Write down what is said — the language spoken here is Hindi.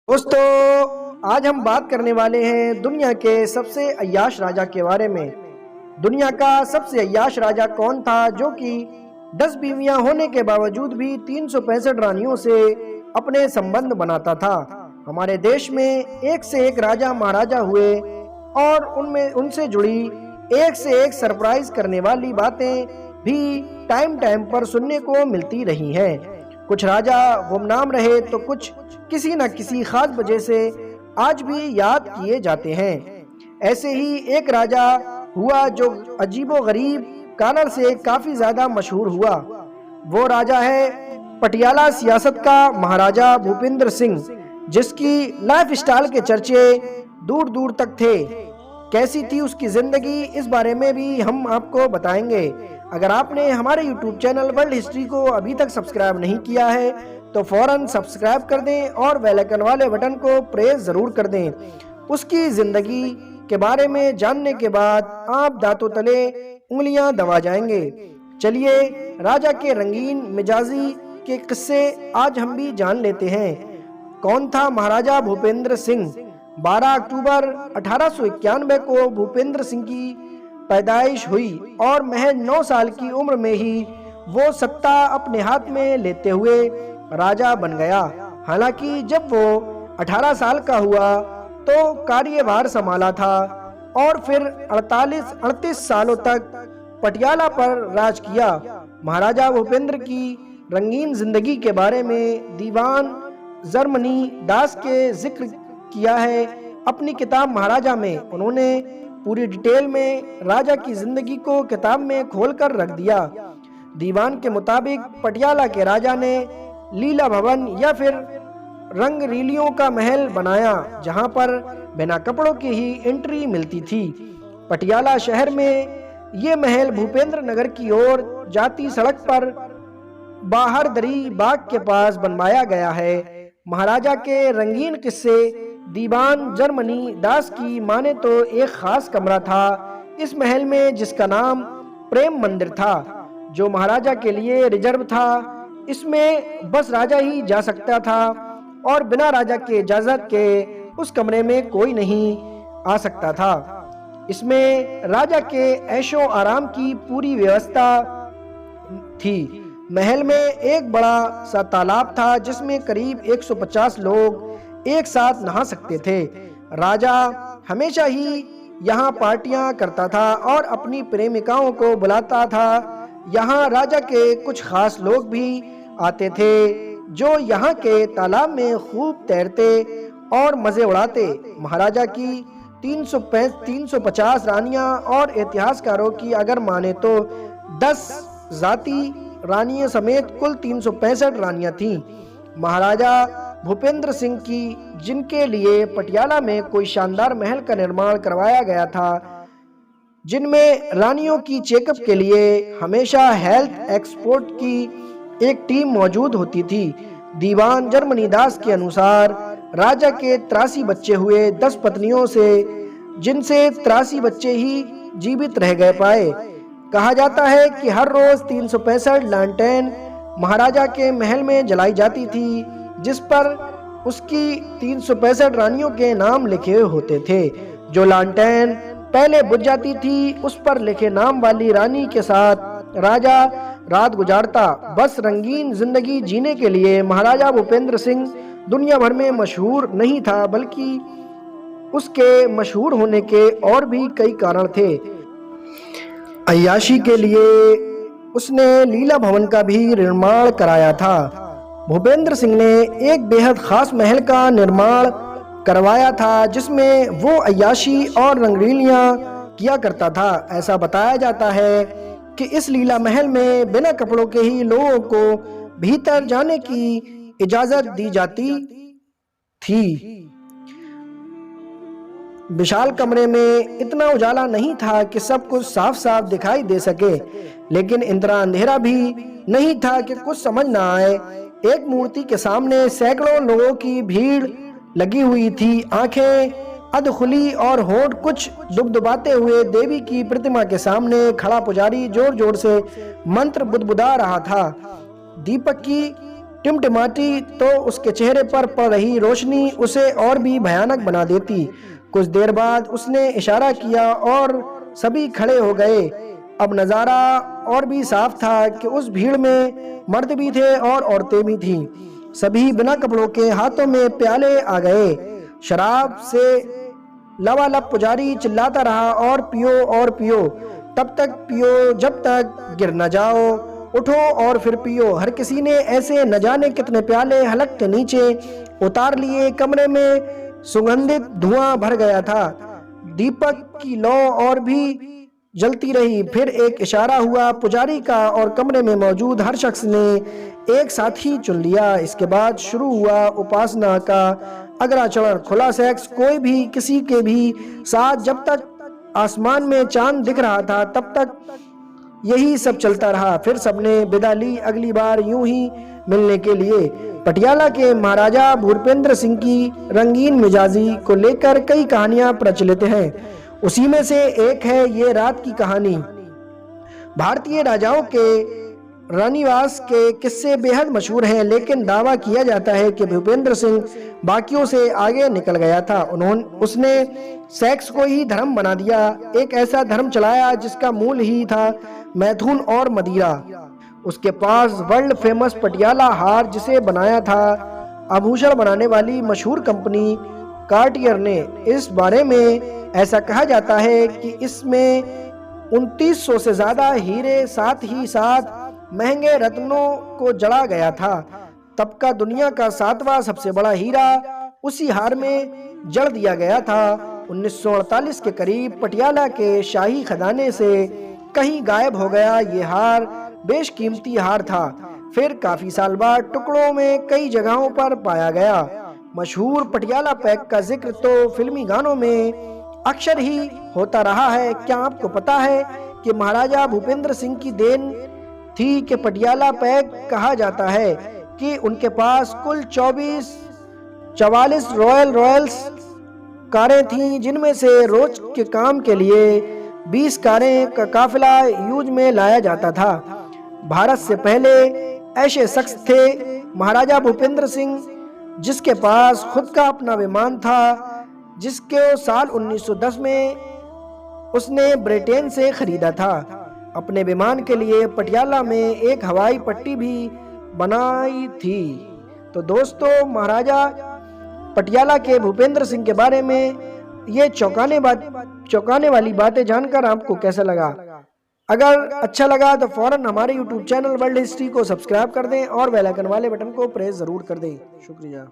दोस्तों, आज हम बात करने वाले हैं दुनिया के सबसे अय्याश राजा के बारे में। दुनिया का सबसे अय्याश राजा कौन था जो कि 10 बीवियां होने के बावजूद भी 365 रानियों से अपने संबंध बनाता था। हमारे देश में एक से एक राजा महाराजा हुए और उनमें उनसे जुड़ी एक से एक सरप्राइज करने वाली बातें भी टाइम टाइम पर सुनने को मिलती रही हैं। कुछ राजा गुमनाम रहे तो कुछ किसी न किसी खास वजह से आज भी याद किए जाते हैं। ऐसे ही एक राजा हुआ जो अजीबो गरीब कारण से काफी ज्यादा मशहूर हुआ। वो राजा है पटियाला सियासत का महाराजा भूपेंद्र सिंह, जिसकी लाइफ स्टाइल के चर्चे दूर दूर तक थे। कैसी थी उसकी जिंदगी, इस बारे में भी हम आपको बताएंगे। अगर आपने हमारे YouTube चैनल वर्ल्ड हिस्ट्री को अभी तक सब्सक्राइब नहीं किया है तो फौरन सब्सक्राइब कर दें और बेल आइकन वाले बटन को प्रेस जरूर कर दें। उसकी जिंदगी के बारे में जानने के बाद आप दांतों तले उंगलियां दबा जाएंगे। चलिए राजा के रंगीन मिजाजी के किस्से आज हम भी जान लेते हैं। कौन था महाराजा भूपेंद्र सिंह? 12 अक्टूबर 1891 को भूपेंद्र सिंह की पैदाइश हुई और महज 9 साल की उम्र में ही वो सत्ता अपने हाथ में लेते हुए राजा बन गया। हालांकि जब वो 18 साल का हुआ तो कार्यभार संभाला था और फिर 38 सालों तक पटियाला पर राज किया। महाराजा भूपेंद्र की रंगीन जिंदगी के बारे में दीवान जर्मनी दास के जिक्र किया है अपनी किताब महाराजा में। उन्होंने पूरी डिटेल में राजा की जिंदगी को किताब में खोलकर रख दिया। दीवान के मुताबिक पटियाला के राजा ने लीला भवन या फिर रंगरीलियों का महल बनाया, जहां पर बिना कपड़ों की ही एंट्री मिलती थी। पटियाला शहर में ये महल भूपेंद्र नगर की ओर जाती सड़क पर बाहर दरी बाग के पास बनवाया गया है। महाराजा के रंगीन किस्से दीवान जर्मनी दास की माने तो एक खास कमरा था इस महल में जिसका नाम प्रेम मंदिर था, जो महाराजा के लिए रिजर्व था। इसमें बस राजा ही जा सकता था और बिना राजा के इजाजत के उस कमरे में कोई नहीं आ सकता था। इसमें राजा के ऐशो आराम की पूरी व्यवस्था थी। महल में एक बड़ा सा तालाब था जिसमें करीब 150 लोग एक साथ नहा सकते थे। राजा हमेशा ही यहाँ पार्टियां करता था और अपनी प्रेमिकाओं को बुलाता था। यहाँ राजा के कुछ खास लोग भी आते थे जो यहाँ के तालाब में खूब तैरते और मजे उड़ाते। महाराजा की 350 रानियां और इतिहासकारों की अगर माने तो 10 जाति रानियों समेत कुल 365 रानियां थीं। महाराजा भूपेंद्र सिंह की, जिनके लिए पटियाला में कोई शानदार महल का निर्माण करवाया गया था, जिनमें रानियों की चेकअप के लिए हमेशा हेल्थ एक्सपर्ट की एक टीम मौजूद होती थी। दीवान जर्मनी दास के अनुसार राजा के 83 बच्चे हुए 10 पत्नियों से, जिनसे 83 बच्चे ही जीवित रह गए पाए। कहा जाता है कि हर रोज 365 लालटेन महाराजा के महल में जलाई जाती थी, जिस पर उसकी 365 रानियों के नाम लिखे होते थे। जो लालटेन पहले बुझ जाती थी, उस पर लिखे नाम वाली रानी के साथ राजा रात गुजारता। बस रंगीन जिंदगी जीने के लिए महाराजा भूपेंद्र सिंह दुनिया भर में मशहूर नहीं था, बल्कि उसके मशहूर होने के और भी कई कारण थे। अय्याशी के लिए उसने लीला भवन का भी निर्माण कराया था। भूपेंद्र सिंह ने एक बेहद खास महल का निर्माण करवाया था जिसमें वो अय्याशी और रंगरीलियां किया करता था। ऐसा बताया जाता है कि इस लीला महल में बिना कपड़ों के ही लोगों को भीतर जाने की इजाजत दी जाती थी। विशाल कमरे में इतना उजाला नहीं था कि सब कुछ साफ साफ दिखाई दे सके, लेकिन इतना अंधेरा भी नहीं था कि कुछ समझ ना आए। एक मूर्ति के सामने सैकड़ों लोगों की भीड़ लगी हुई थी। आंखें अधखुली और होंठ कुछ दुबदुबाते हुए देवी की प्रतिमा के सामने खड़ा पुजारी जोर जोर से मंत्र बुदबुदा रहा था। दीपक की टिमटिमाती तो उसके चेहरे पर पड़ रही रोशनी उसे और भी भयानक बना देती। कुछ देर बाद उसने इशारा किया और सभी खड़े हो गए। अब नज़ारा और भी साफ था कि उस भीड़ में मर्द भी थे और औरतें भी थीं। सभी बिना कपड़ों के, हाथों में प्याले आ गए। शराब से लबालब पुजारी चिल्लाता रहा, और पियो, तब तक पियो जब तक गिर न जाओ, उठो और फिर पियो। हर किसी ने ऐसे न जाने कितने प्याले हलक के नीचे उतार लिए। कमरे में सुगंधित धुआं भर गया था। दीपक की लौ और भी जलती रही। फिर एक इशारा हुआ पुजारी का और कमरे में मौजूद हर शख्स ने एक साथ ही चुन लिया। इसके बाद शुरू हुआ उपासना का अग्राचरण, खुला सेक्स, कोई भी किसी के भी साथ। जब तक आसमान में चांद दिख रहा था तब तक यही सब चलता रहा। फिर सबने विदा ली, अगली बार यूं ही मिलने के लिए। पटियाला के महाराजा भूपेंद्र सिंह की रंगीन मिजाजी को लेकर कई कहानियां प्रचलित हैं। उसी में से एक है ये रात की कहानी। भारतीय राजाओं के रानीवास के किस्से बेहद मशहूर हैं, लेकिन दावा किया जाता है कि भूपेंद्र सिंह बाकियों से आगे निकल गया था। उसने सेक्स को ही धर्म बना दिया, एक ऐसा धर्म चलाया जिसका मूल ही था मैथुन और मदिरा। उसके पास वर्ल्ड फेमस पटियाला हार, जिसे बनाया था आभूषण बनाने वाली मशहूर कंपनी कार्टियर ने। इस बारे में ऐसा कहा जाता है कि इसमें 2900 से ज्यादा हीरे, साथ ही साथ महंगे रत्नों को जड़ा गया था। तब का दुनिया का 7वां सबसे बड़ा हीरा उसी हार में जड़ दिया गया था। 1948 के करीब पटियाला के शाही खजाने से कहीं गायब हो गया ये हार। बेशकीमती हार था। फिर काफी साल बाद टुकड़ों में कई जगहों पर पाया गया। मशहूर पटियाला पैक का जिक्र तो फिल्मी गानों में अक्सर ही होता रहा है। क्या आपको पता है कि महाराजा भूपेंद्र सिंह की देन थी कि पटियाला पैक कहा जाता है कि उनके पास कुल 44 रॉयल्स कारें थीं, जिनमें से रोज के काम के लिए 20 कारें का काफिला यूज में लाया जाता था। भारत से पहले ऐसे शख्स थे महाराजा भूपेंद्र सिंह, जिसके पास खुद का अपना विमान था, जिसके साल 1910 में उसने ब्रिटेन से खरीदा था। अपने विमान के लिए पटियाला में एक हवाई पट्टी भी बनाई थी। तो दोस्तों, महाराजा पटियाला के भूपेंद्र सिंह के बारे में ये चौंकाने वाली बातें जानकर आपको कैसा लगा? अगर अच्छा लगा तो फौरन हमारे YouTube चैनल वर्ल्ड हिस्ट्री को सब्सक्राइब कर दें और बेल आइकन वाले बटन को प्रेस जरूर कर दें। शुक्रिया।